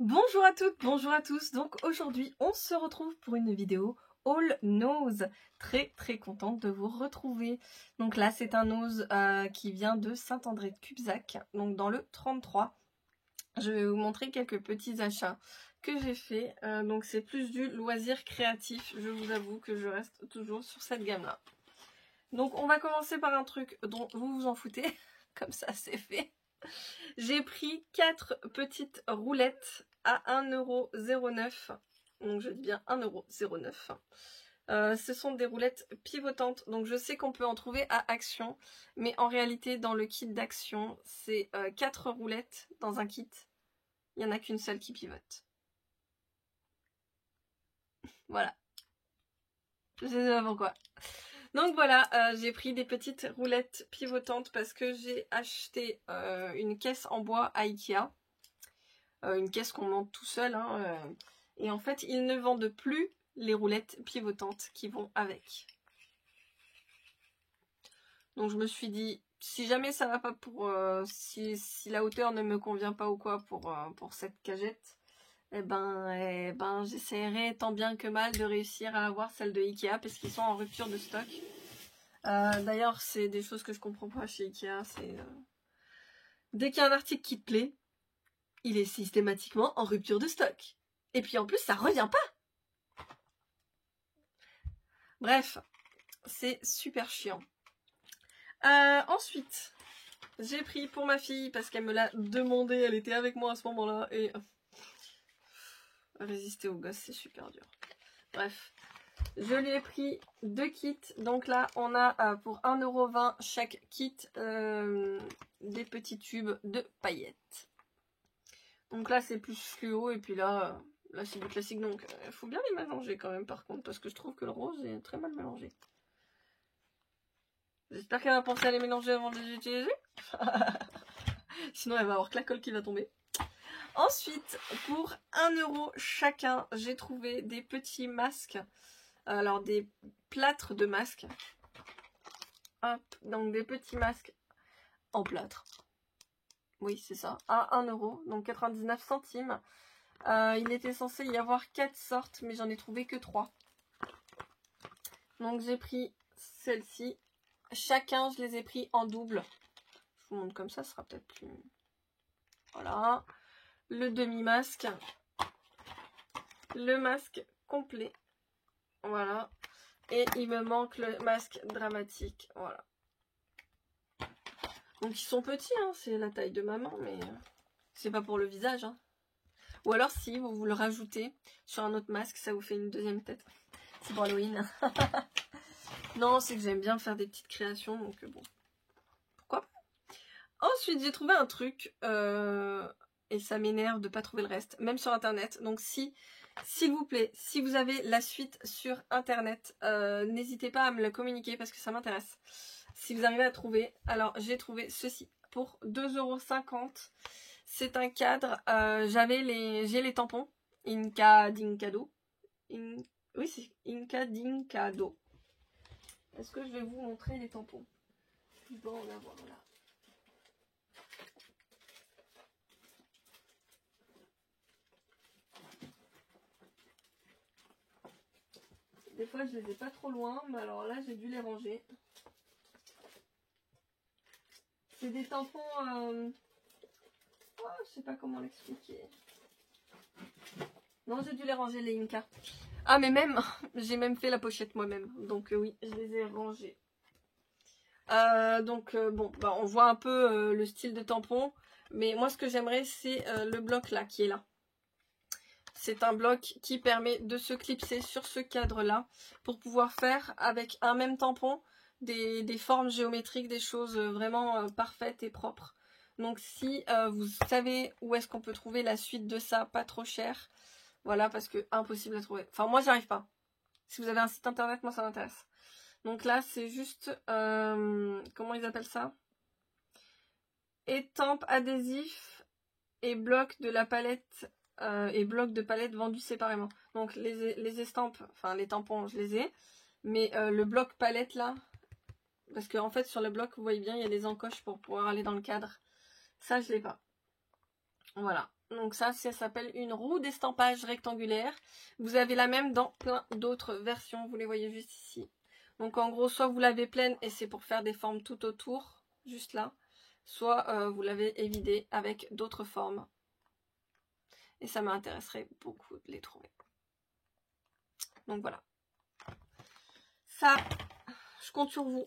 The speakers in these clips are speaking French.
Bonjour à toutes, bonjour à tous. Donc aujourd'hui on se retrouve pour une vidéo haul nose. Très contente de vous retrouver. Donc là c'est un nose qui vient de Saint-André de Cubzac, donc dans le 33. Je vais vous montrer quelques petits achats que j'ai fait. Donc c'est plus du loisir créatif. Je vous avoue que je reste toujours sur cette gamme là. Donc on va commencer par un truc dont vous vous en foutez. Comme ça c'est fait. J'ai pris 4 petites roulettes à 1,09 €. Donc je dis bien 1,09 €. Ce sont des roulettes pivotantes. Donc je sais qu'on peut en trouver à Action. Mais en réalité, dans le kit d'Action, c'est 4 roulettes dans un kit. Il n'y en a qu'une seule qui pivote. Voilà. Je sais pas pourquoi. Donc voilà, j'ai pris des petites roulettes pivotantes parce que j'ai acheté une caisse en bois à Ikea. Une caisse qu'on monte tout seul. Et en fait, ils ne vendent plus les roulettes pivotantes qui vont avec. Donc je me suis dit, si jamais ça va pas pour... si la hauteur ne me convient pas ou quoi pour cette cagette, eh ben j'essaierai tant bien que mal de réussir à avoir celle de Ikea parce qu'ils sont en rupture de stock. D'ailleurs, c'est des choses que je comprends pas chez Ikea. C'est dès qu'il y a un article qui te plaît, il est systématiquement en rupture de stock. Et puis en plus, ça revient pas. Bref, c'est super chiant. Ensuite, j'ai pris pour ma fille, parce qu'elle me l'a demandé, elle était avec moi à ce moment-là, et résister aux gosses, c'est super dur. Bref, je lui ai pris 2 kits. Donc là, on a pour 1,20 € chaque kit des petits tubes de paillettes. Donc là, c'est plus fluo, et puis là c'est du classique. Donc il faut bien les mélanger quand même, par contre, parce que je trouve que le rose est très mal mélangé. J'espère qu'elle va penser à les mélanger avant de les utiliser. Sinon, elle va avoir que la colle qui va tomber. Ensuite, pour 1 € chacun, j'ai trouvé des petits masques. Alors, des plâtres de masques. Hop, donc des petits masques en plâtre. Oui, c'est ça. À 1 €, donc 99 centimes. Il était censé y avoir 4 sortes, mais j'en ai trouvé que 3. Donc, j'ai pris celle-ci. Chacun, je les ai pris en double. Je vous montre comme ça, ce sera peut-être plus... Voilà. Le demi-masque. Le masque complet. Voilà. Et il me manque le masque dramatique. Voilà. Donc ils sont petits, hein, c'est la taille de maman, mais c'est pas pour le visage. Hein. Ou alors si vous le rajoutez sur un autre masque, ça vous fait une deuxième tête. C'est pour Halloween. Non, c'est que j'aime bien faire des petites créations, donc bon. Pourquoi pas. Ensuite, j'ai trouvé un truc, et ça m'énerve de pas trouver le reste, même sur internet. Donc s'il vous plaît, si vous avez la suite sur internet, n'hésitez pas à me le communiquer parce que ça m'intéresse. Si vous arrivez à trouver, alors j'ai trouvé ceci pour 2,50 €. C'est un cadre, j'ai les tampons Inca Dinkado. Oui, c'est Inca Dinkado. Est-ce que je vais vous montrer les tampons? Bon, on va voir là. Des fois, je les ai pas trop loin, mais alors là, j'ai dû les ranger. C'est des tampons... Oh, je sais pas comment l'expliquer. Non, j'ai dû les ranger, les Inca. Ah, mais même, j'ai même fait la pochette moi-même. Donc oui, je les ai rangés. Bon, bah, on voit un peu le style de tampon. Mais moi, ce que j'aimerais, c'est le bloc là, qui est là. C'est un bloc qui permet de se clipser sur ce cadre-là pour pouvoir faire avec un même tampon des formes géométriques, des choses vraiment parfaites et propres. Donc si vous savez où est-ce qu'on peut trouver la suite de ça, pas trop cher, voilà, parce que impossible à trouver. Enfin, moi, j'y arrive pas. Si vous avez un site internet, moi, ça m'intéresse. Donc là, c'est juste, comment ils appellent ça? Étampe adhésif et bloc de la palette et bloc de palette vendus séparément. Donc les estampes, enfin les tampons, je les ai. Mais le bloc palette là, parce qu'en fait sur le bloc, vous voyez bien, il y a des encoches pour pouvoir aller dans le cadre. Ça, je l'ai pas. Voilà. Donc ça s'appelle une roue d'estampage rectangulaire. Vous avez la même dans plein d'autres versions, vous les voyez juste ici. Donc en gros, soit vous l'avez pleine et c'est pour faire des formes tout autour, juste là. Soit vous l'avez évidée avec d'autres formes. Et ça m'intéresserait beaucoup de les trouver. Donc voilà. Ça, je compte sur vous.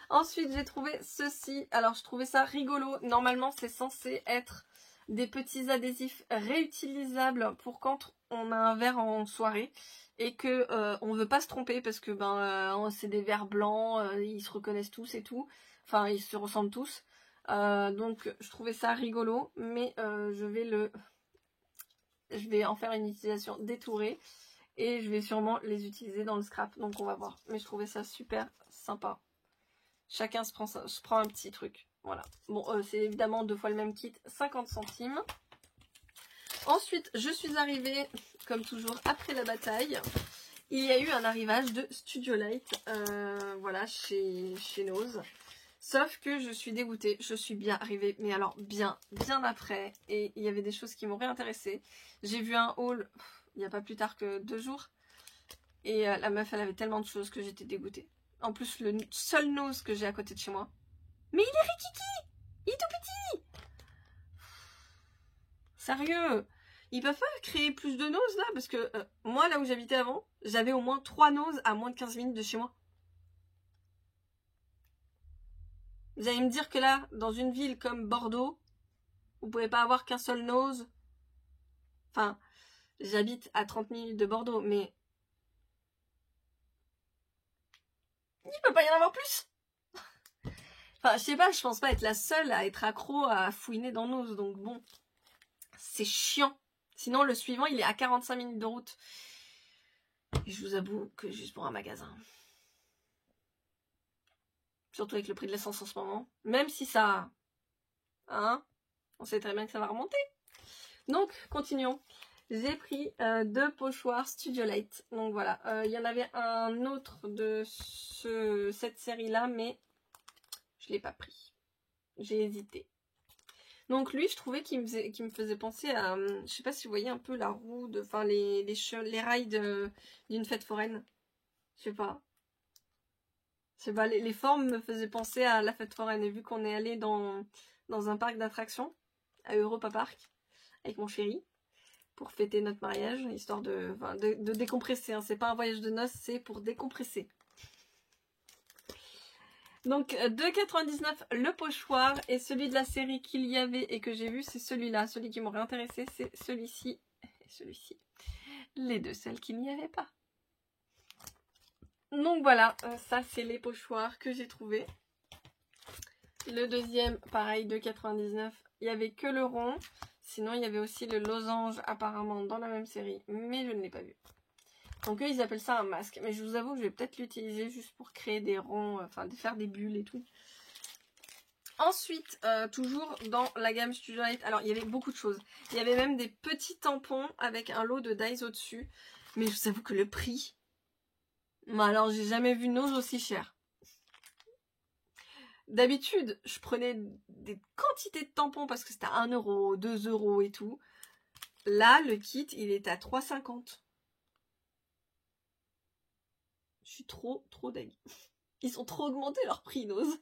Ensuite, j'ai trouvé ceci. Alors, je trouvais ça rigolo. Normalement, c'est censé être des petits adhésifs réutilisables pour quand on a un verre en soirée et que on veut pas se tromper parce que c'est des verres blancs, ils se reconnaissent tous et tout. Enfin, ils se ressemblent tous. Donc, je trouvais ça rigolo, mais je vais en faire une utilisation détourée. Et je vais sûrement les utiliser dans le scrap. Donc on va voir. Mais je trouvais ça super sympa. Chacun se prend un petit truc. Voilà. Bon, c'est évidemment 2 fois le même kit. 50 centimes. Ensuite, je suis arrivée, comme toujours, après la bataille. Il y a eu un arrivage de Studio Light. Voilà, chez Nose. Sauf que je suis dégoûtée. Je suis bien arrivée. Mais alors, bien après. Et il y avait des choses qui m'ont réintéressée. J'ai vu un haul... il n'y a pas plus tard que 2 jours. Et la meuf, elle avait tellement de choses que j'étais dégoûtée. En plus, le seul nose que j'ai à côté de chez moi. Mais il est rikiki! Il est tout petit! Sérieux! Ils peuvent pas créer plus de noses là? Parce que moi, là où j'habitais avant, j'avais au moins 3 noses à moins de 15 minutes de chez moi. Vous allez me dire que là, dans une ville comme Bordeaux, vous pouvez pas avoir qu'un seul nose? Enfin, j'habite à 30 minutes de Bordeaux, mais... il peut pas y en avoir plus. Enfin, je sais pas, je pense pas être la seule à être accro à fouiner dans Nose, donc bon, c'est chiant. Sinon, le suivant, il est à 45 minutes de route. Et je vous avoue que juste pour un magasin. Surtout avec le prix de l'essence en ce moment. Même si ça... hein, on sait très bien que ça va remonter. Donc, continuons. J'ai pris 2 pochoirs Studio Light. Donc voilà, il y en avait un autre de cette série-là, mais je l'ai pas pris. J'ai hésité. Donc lui, je trouvais qu'il me faisait penser à... je sais pas si vous voyez un peu la roue, enfin les rails d'une fête foraine. Je sais pas. Je sais pas, les formes me faisaient penser à la fête foraine. Et vu qu'on est allé dans un parc d'attractions, à Europa Park, avec mon chéri, pour fêter notre mariage, histoire de décompresser. Hein. C'est pas un voyage de noces, c'est pour décompresser. Donc 2,99 le pochoir, et celui de la série qu'il y avait et que j'ai vu, c'est celui-là. Celui qui m'aurait intéressé, c'est celui-ci et celui-ci. Les deux seuls qu'il n'y avait pas. Donc voilà, ça c'est les pochoirs que j'ai trouvés. Le deuxième, pareil, 2,99. Il n'y avait que le rond. Sinon, il y avait aussi le losange apparemment dans la même série, mais je ne l'ai pas vu. Donc eux, ils appellent ça un masque. Mais je vous avoue que je vais peut-être l'utiliser juste pour créer des ronds, enfin faire des bulles et tout. Ensuite, toujours dans la gamme Studio Light, alors il y avait beaucoup de choses. Il y avait même des petits tampons avec un lot de dies au-dessus. Mais je vous avoue que le prix... alors j'ai jamais vu Nose aussi cher. D'habitude, je prenais des quantités de tampons parce que c'était à 1 €, 2 € et tout. Là, le kit, il est à 3,50 €. Je suis trop deg. Ils sont trop augmentés leur prix, Nose.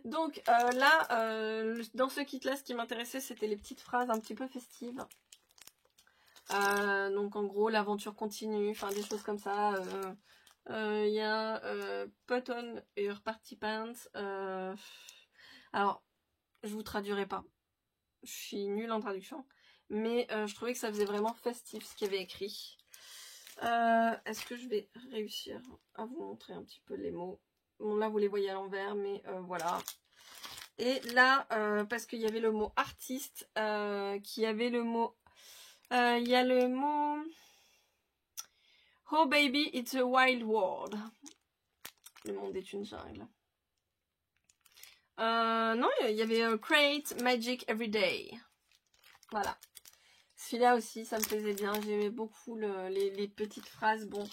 Donc là, dans ce kit-là, ce qui m'intéressait, c'était les petites phrases un petit peu festives. Donc en gros, l'aventure continue, enfin des choses comme ça. Il y a Put on your party pants. Alors, je vous traduirai pas. Je suis nulle en traduction. Mais je trouvais que ça faisait vraiment festif ce qu'il y avait écrit. Est-ce que je vais réussir à vous montrer un petit peu les mots? Bon, là, vous les voyez à l'envers, mais voilà. Et là, parce qu'il y avait le mot artiste, qu'il y avait le mot... il y a le mot... Oh baby, it's a wild world. Le monde est une jungle. Non, il y avait Create Magic Every Day. Voilà. Celui-là aussi, ça me plaisait bien. J'aimais beaucoup les petites phrases. Bon,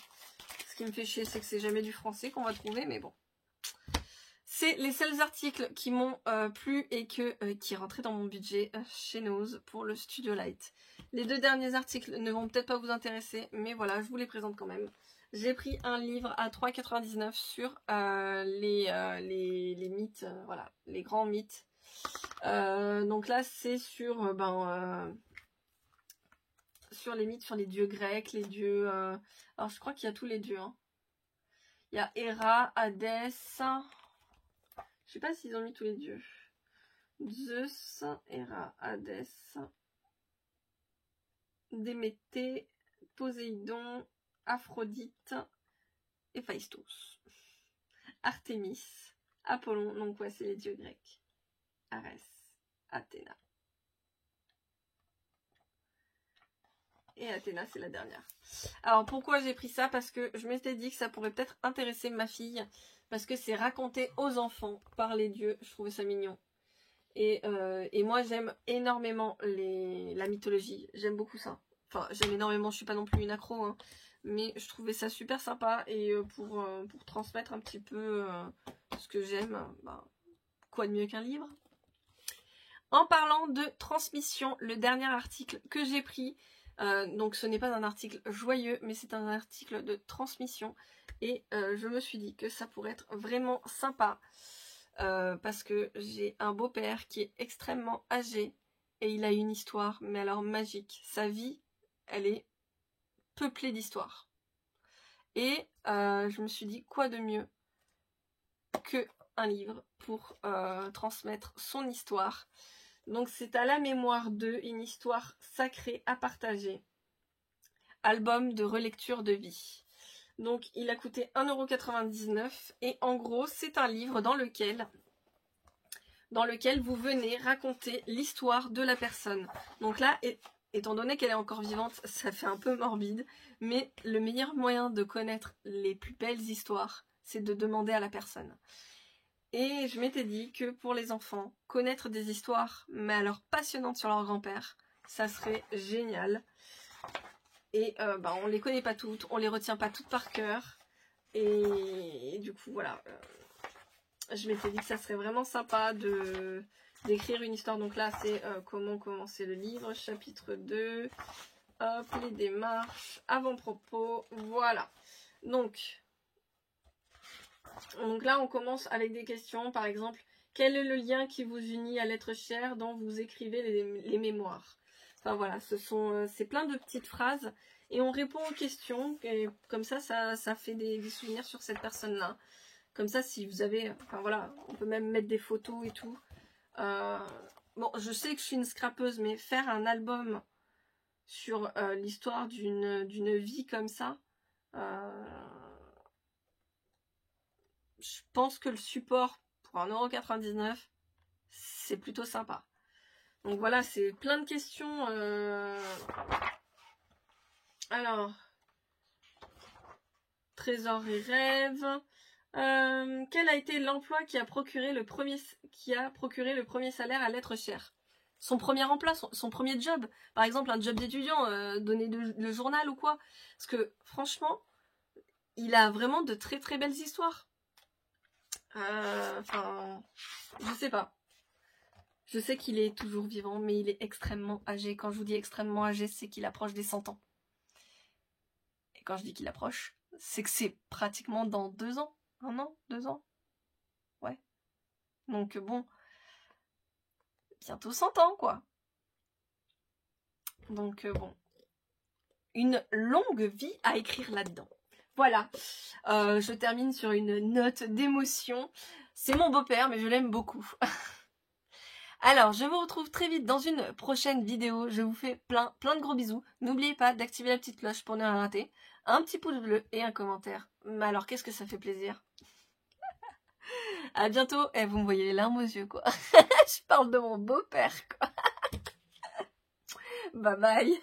ce qui me fait chier, c'est que c'est jamais du français qu'on va trouver, mais bon. c'est les seuls articles qui m'ont plu et qui rentraient dans mon budget chez Nose pour le Studio Light. Les 2 derniers articles ne vont peut-être pas vous intéresser, mais voilà, je vous les présente quand même. J'ai pris un livre à 3,99 € sur les mythes, voilà, les grands mythes. Donc là, c'est sur, sur les mythes, sur les dieux grecs, les dieux... alors je crois qu'il y a tous les dieux. Hein. Il y a Héra, Hadès... Je sais pas s'ils ont mis tous les dieux. Zeus, Héra, Hadès, Déméter, Poséidon, Aphrodite, Héphaïstos, Artémis, Apollon, donc ouais, c'est les dieux grecs. Arès, Athéna. Et Athéna, c'est la dernière. Alors pourquoi j'ai pris ça? Parce que je m'étais dit que ça pourrait peut-être intéresser ma fille. Parce que c'est raconté aux enfants par les dieux. Je trouvais ça mignon. Et moi j'aime énormément la mythologie. J'aime beaucoup ça. Enfin j'aime énormément, je suis pas non plus une accro. Hein, mais je trouvais ça super sympa. Et pour transmettre un petit peu ce que j'aime, quoi de mieux qu'un livre? En parlant de transmission, le dernier article que j'ai pris... donc ce n'est pas un article joyeux, mais c'est un article de transmission. Et je me suis dit que ça pourrait être vraiment sympa. Parce que j'ai un beau-père qui est extrêmement âgé. Et il a une histoire, mais alors magique. Sa vie, elle est peuplée d'histoires. Et je me suis dit, quoi de mieux que un livre pour transmettre son histoire. Donc c'est à la mémoire d'eux, une histoire sacrée à partager. Album de relecture de vie. Donc il a coûté 1,99 € et en gros c'est un livre dans lequel vous venez raconter l'histoire de la personne. Donc là, étant donné qu'elle est encore vivante, ça fait un peu morbide, mais le meilleur moyen de connaître les plus belles histoires, c'est de demander à la personne. Et je m'étais dit que pour les enfants, connaître des histoires, mais alors passionnantes sur leur grand-père, ça serait génial. Et on les connaît pas toutes, on les retient pas toutes par cœur. Et du coup, voilà. Je m'étais dit que ça serait vraiment sympa d'écrire une histoire. Donc là, c'est comment commencer le livre, chapitre 2. Hop, les démarches, avant-propos, voilà. Donc là, on commence avec des questions. Par exemple, quel est le lien qui vous unit à l'être cher dont vous écrivez les mémoires? Enfin voilà, c'est plein de petites phrases. Et on répond aux questions. Et comme ça fait des souvenirs sur cette personne-là. Comme ça, si vous avez... Enfin voilà, on peut même mettre des photos et tout. Bon, je sais que je suis une scrapeuse, mais faire un album sur l'histoire d'une vie comme ça... je pense que le support pour 1,99 €, c'est plutôt sympa. Donc voilà, c'est plein de questions. Alors, trésor et rêve. Quel a été l'emploi qui a procuré le premier salaire à l'être cher? Son premier emploi, son premier job. Par exemple, un job d'étudiant, donner le journal ou quoi. Parce que franchement, il a vraiment de très très belles histoires. Enfin, je sais pas. Je sais qu'il est toujours vivant, mais il est extrêmement âgé. Quand je vous dis extrêmement âgé, c'est qu'il approche des 100 ans. Et quand je dis qu'il approche, c'est que c'est pratiquement dans 2 ans. 1 an, 2 ans. Ouais. Donc bon, bientôt 100 ans, quoi. Donc bon, une longue vie à écrire là-dedans. Voilà, je termine sur une note d'émotion. C'est mon beau-père, mais je l'aime beaucoup. Alors, je vous retrouve très vite dans une prochaine vidéo. Je vous fais plein de gros bisous. N'oubliez pas d'activer la petite cloche pour ne rien rater. Un petit pouce bleu et un commentaire. Mais alors, qu'est-ce que ça fait plaisir. À bientôt. Et vous me voyez les larmes aux yeux, quoi. Je parle de mon beau-père, quoi. Bye bye.